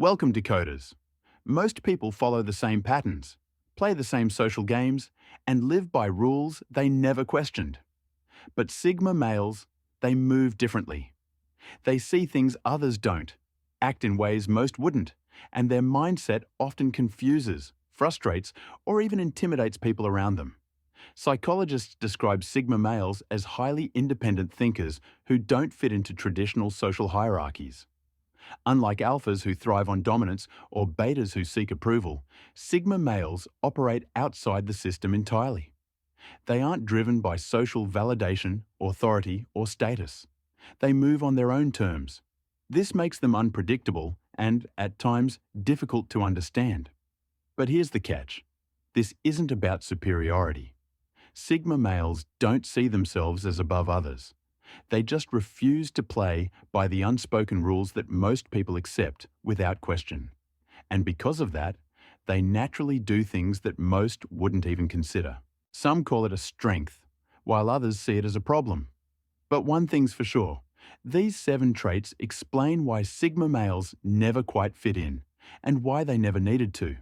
Welcome, Decoders. Most people follow the same patterns, play the same social games, and live by rules they never questioned. But Sigma males, they move differently. They see things others don't, act in ways most wouldn't, and their mindset often confuses, frustrates, or even intimidates people around them. Psychologists describe Sigma males as highly independent thinkers who don't fit into traditional social hierarchies. Unlike alphas who thrive on dominance or betas who seek approval, Sigma males operate outside the system entirely. They aren't driven by social validation, authority, or status. They move on their own terms. This makes them unpredictable and, at times, difficult to understand. But here's the catch. This isn't about superiority. Sigma males don't see themselves as above others. They just refuse to play by the unspoken rules that most people accept without question. And because of that, they naturally do things that most wouldn't even consider. Some call it a strength, while others see it as a problem. But one thing's for sure, these 7 traits explain why Sigma males never quite fit in, and why they never needed to.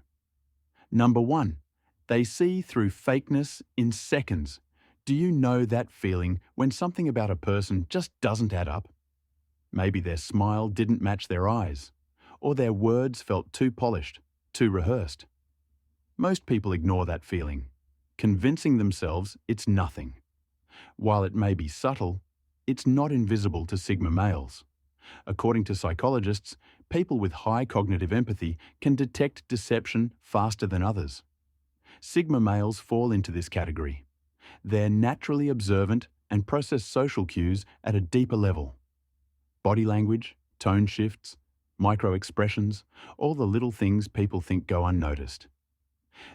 Number 1. They see through fakeness in seconds. Do you know that feeling when something about a person just doesn't add up? Maybe their smile didn't match their eyes, or their words felt too polished, too rehearsed. Most people ignore that feeling, convincing themselves it's nothing. While it may be subtle, it's not invisible to Sigma males. According to psychologists, people with high cognitive empathy can detect deception faster than others. Sigma males fall into this category. They're naturally observant and process social cues at a deeper level. Body language, tone shifts, micro-expressions, all the little things people think go unnoticed.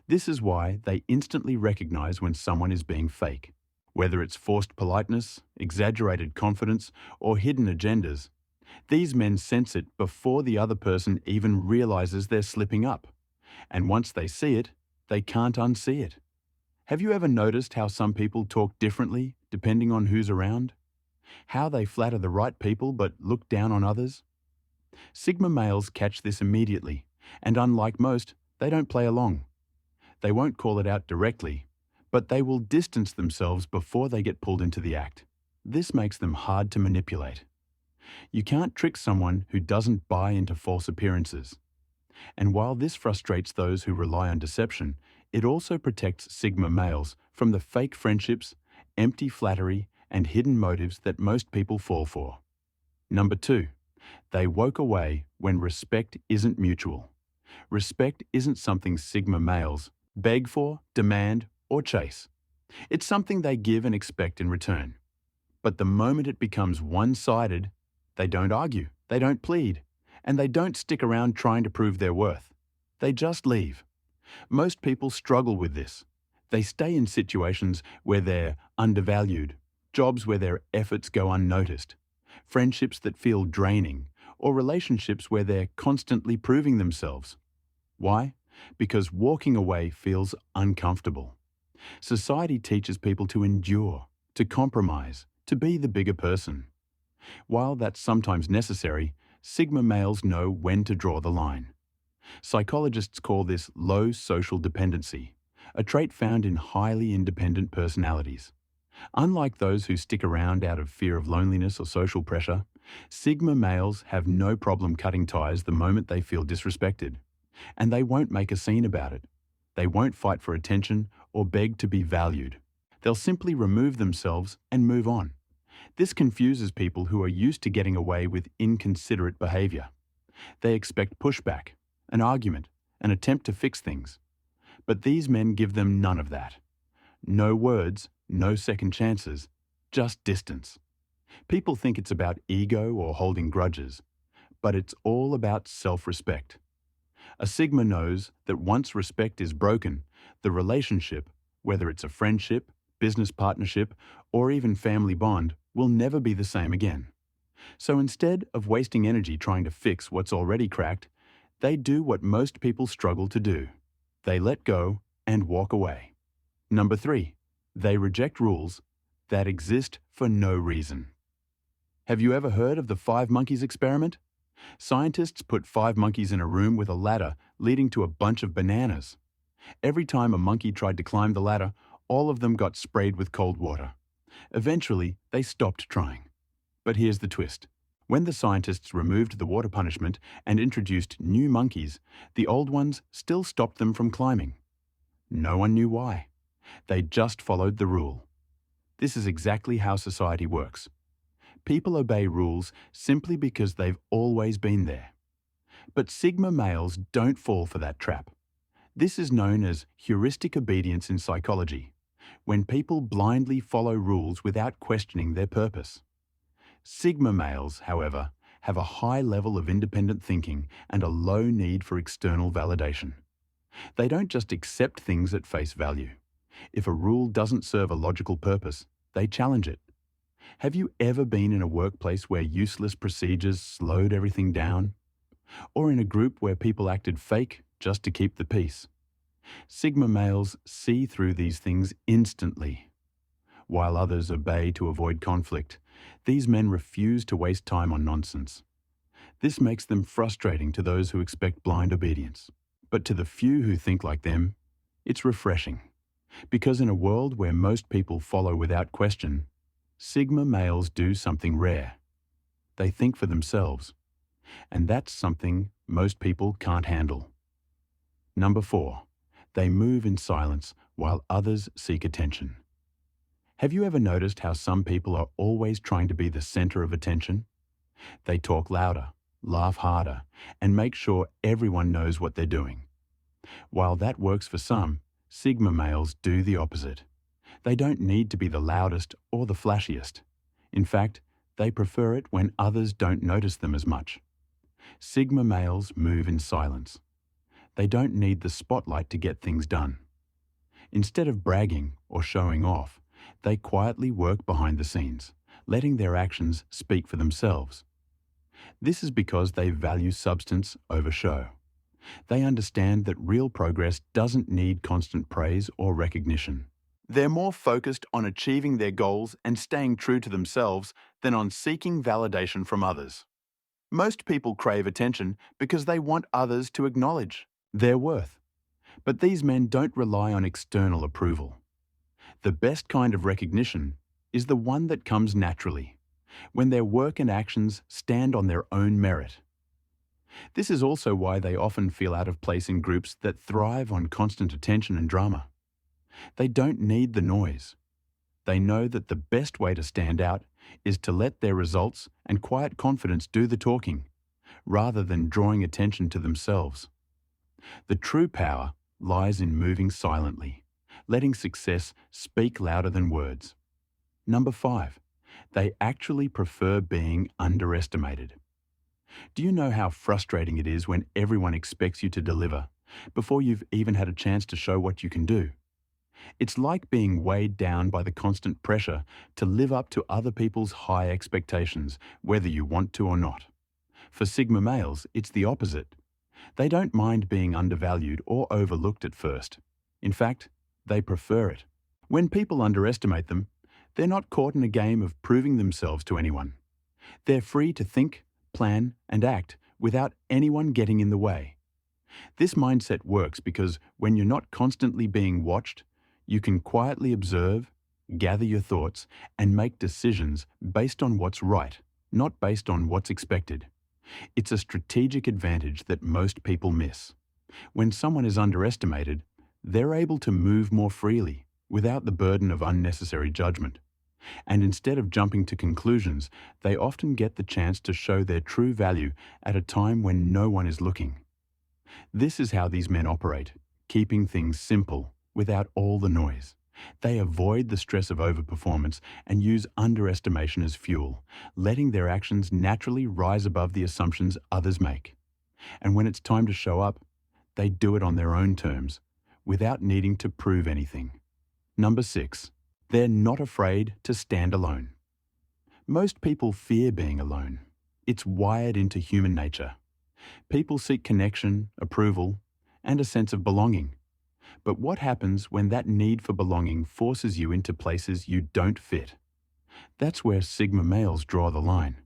This is why they instantly recognize when someone is being fake. Whether it's forced politeness, exaggerated confidence, or hidden agendas, these men sense it before the other person even realizes they're slipping up. And once they see it, they can't unsee it. Have you ever noticed how some people talk differently depending on who's around? How they flatter the right people but look down on others? Sigma males catch this immediately, and unlike most, they don't play along. They won't call it out directly, but they will distance themselves before they get pulled into the act. This makes them hard to manipulate. You can't trick someone who doesn't buy into false appearances. And while this frustrates those who rely on deception, it also protects Sigma males from the fake friendships, empty flattery, and hidden motives that most people fall for. Number 2, they woke away when respect isn't mutual. Respect isn't something Sigma males beg for, demand, or chase. It's something they give and expect in return. But the moment it becomes one-sided, they don't argue, they don't plead, and they don't stick around trying to prove their worth. They just leave. Most people struggle with this. They stay in situations where they're undervalued, jobs where their efforts go unnoticed, friendships that feel draining, or relationships where they're constantly proving themselves. Why? Because walking away feels uncomfortable. Society teaches people to endure, to compromise, to be the bigger person. While that's sometimes necessary, Sigma males know when to draw the line. Psychologists call this low social dependency, a trait found in highly independent personalities. Unlike those who stick around out of fear of loneliness or social pressure, Sigma males have no problem cutting ties the moment they feel disrespected. And they won't make a scene about it. They won't fight for attention or beg to be valued. They'll simply remove themselves and move on. This confuses people who are used to getting away with inconsiderate behavior. They expect pushback, an argument, an attempt to fix things. But these men give them none of that. No words, no second chances, just distance. People think it's about ego or holding grudges, but it's all about self-respect. A Sigma knows that once respect is broken, the relationship, whether it's a friendship, business partnership, or even family bond, will never be the same again. So instead of wasting energy trying to fix what's already cracked, they do what most people struggle to do. They let go and walk away. Number 3, they reject rules that exist for no reason. Have you ever heard of the 5 monkeys experiment? Scientists put 5 monkeys in a room with a ladder leading to a bunch of bananas. Every time a monkey tried to climb the ladder, all of them got sprayed with cold water. Eventually, they stopped trying. But here's the twist. When the scientists removed the water punishment and introduced new monkeys, the old ones still stopped them from climbing. No one knew why. They just followed the rule. This is exactly how society works. People obey rules simply because they've always been there. But Sigma males don't fall for that trap. This is known as heuristic obedience in psychology, when people blindly follow rules without questioning their purpose. Sigma males, however, have a high level of independent thinking and a low need for external validation. They don't just accept things at face value. If a rule doesn't serve a logical purpose, they challenge it. Have you ever been in a workplace where useless procedures slowed everything down? Or in a group where people acted fake just to keep the peace? Sigma males see through these things instantly. While others obey to avoid conflict, these men refuse to waste time on nonsense. This makes them frustrating to those who expect blind obedience. But to the few who think like them, it's refreshing. Because in a world where most people follow without question, Sigma males do something rare. They think for themselves. And that's something most people can't handle. Number 4, they move in silence while others seek attention. Have you ever noticed how some people are always trying to be the center of attention? They talk louder, laugh harder, and make sure everyone knows what they're doing. While that works for some, Sigma males do the opposite. They don't need to be the loudest or the flashiest. In fact, they prefer it when others don't notice them as much. Sigma males move in silence. They don't need the spotlight to get things done. Instead of bragging or showing off, they quietly work behind the scenes, letting their actions speak for themselves. This is because they value substance over show. They understand that real progress doesn't need constant praise or recognition. They're more focused on achieving their goals and staying true to themselves than on seeking validation from others. Most people crave attention because they want others to acknowledge their worth. But these men don't rely on external approval. The best kind of recognition is the one that comes naturally, when their work and actions stand on their own merit. This is also why they often feel out of place in groups that thrive on constant attention and drama. They don't need the noise. They know that the best way to stand out is to let their results and quiet confidence do the talking, rather than drawing attention to themselves. The true power lies in moving silently, letting success speak louder than words. Number 5, they actually prefer being underestimated. Do you know how frustrating it is when everyone expects you to deliver before you've even had a chance to show what you can do? It's like being weighed down by the constant pressure to live up to other people's high expectations, whether you want to or not. For Sigma males, it's the opposite. They don't mind being undervalued or overlooked at first. In fact, they prefer it. When people underestimate them, they're not caught in a game of proving themselves to anyone. They're free to think, plan, and act without anyone getting in the way. This mindset works because when you're not constantly being watched, you can quietly observe, gather your thoughts, and make decisions based on what's right, not based on what's expected. It's a strategic advantage that most people miss. When someone is underestimated, they're able to move more freely, without the burden of unnecessary judgment. And instead of jumping to conclusions, they often get the chance to show their true value at a time when no one is looking. This is how these men operate, keeping things simple, without all the noise. They avoid the stress of overperformance and use underestimation as fuel, letting their actions naturally rise above the assumptions others make. And when it's time to show up, they do it on their own terms, without needing to prove anything. Number 6, they're not afraid to stand alone. Most people fear being alone. It's wired into human nature. People seek connection, approval, and a sense of belonging. But what happens when that need for belonging forces you into places you don't fit? That's where Sigma males draw the line.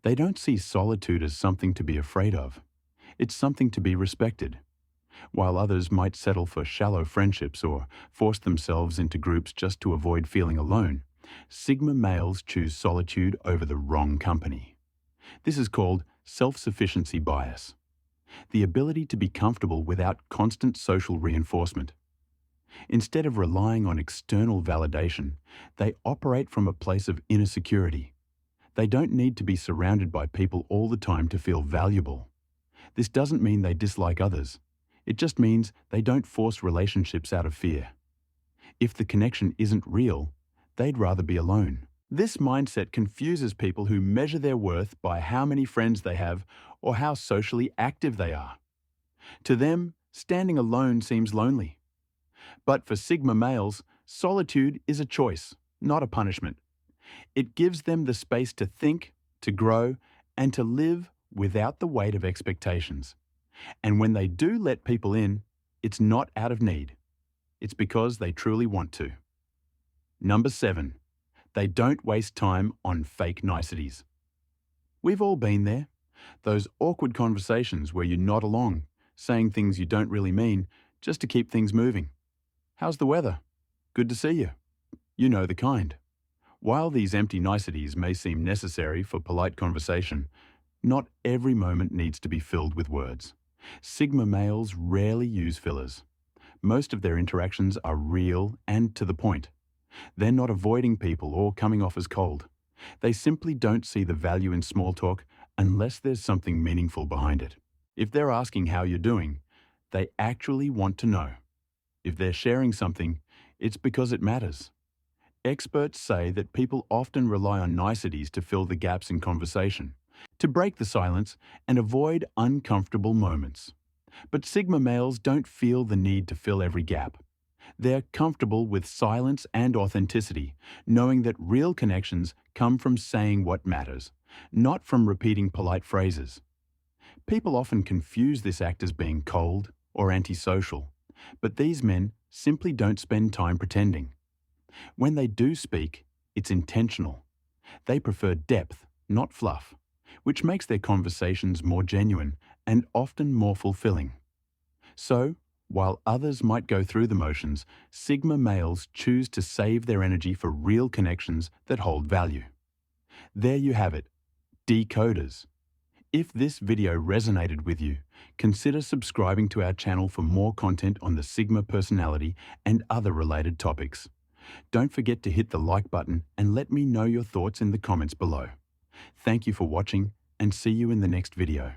They don't see solitude as something to be afraid of. It's something to be respected. While others might settle for shallow friendships or force themselves into groups just to avoid feeling alone, Sigma males choose solitude over the wrong company. This is called self-sufficiency bias, the ability to be comfortable without constant social reinforcement. Instead of relying on external validation, they operate from a place of inner security. They don't need to be surrounded by people all the time to feel valuable. This doesn't mean they dislike others. It just means they don't force relationships out of fear. If the connection isn't real, they'd rather be alone. This mindset confuses people who measure their worth by how many friends they have or how socially active they are. To them, standing alone seems lonely. But for Sigma males, solitude is a choice, not a punishment. It gives them the space to think, to grow, and to live without the weight of expectations. And when they do let people in, it's not out of need. It's because they truly want to. Number 7. They don't waste time on fake niceties. We've all been there. Those awkward conversations where you nod along, saying things you don't really mean, just to keep things moving. How's the weather? Good to see you. You know the kind. While these empty niceties may seem necessary for polite conversation, not every moment needs to be filled with words. Sigma males rarely use fillers. Most of their interactions are real and to the point. They're not avoiding people or coming off as cold. They simply don't see the value in small talk unless there's something meaningful behind it. If they're asking how you're doing, they actually want to know. If they're sharing something, it's because it matters. Experts say that people often rely on niceties to fill the gaps in conversation, to break the silence and avoid uncomfortable moments. But Sigma males don't feel the need to fill every gap. They're comfortable with silence and authenticity, knowing that real connections come from saying what matters, not from repeating polite phrases. People often confuse this act as being cold or antisocial, but these men simply don't spend time pretending. When they do speak, it's intentional. They prefer depth, not fluff, which makes their conversations more genuine and often more fulfilling. So, while others might go through the motions, Sigma males choose to save their energy for real connections that hold value. There you have it, Decoders. If this video resonated with you, consider subscribing to our channel for more content on the Sigma personality and other related topics. Don't forget to hit the like button and let me know your thoughts in the comments below. Thank you for watching and see you in the next video.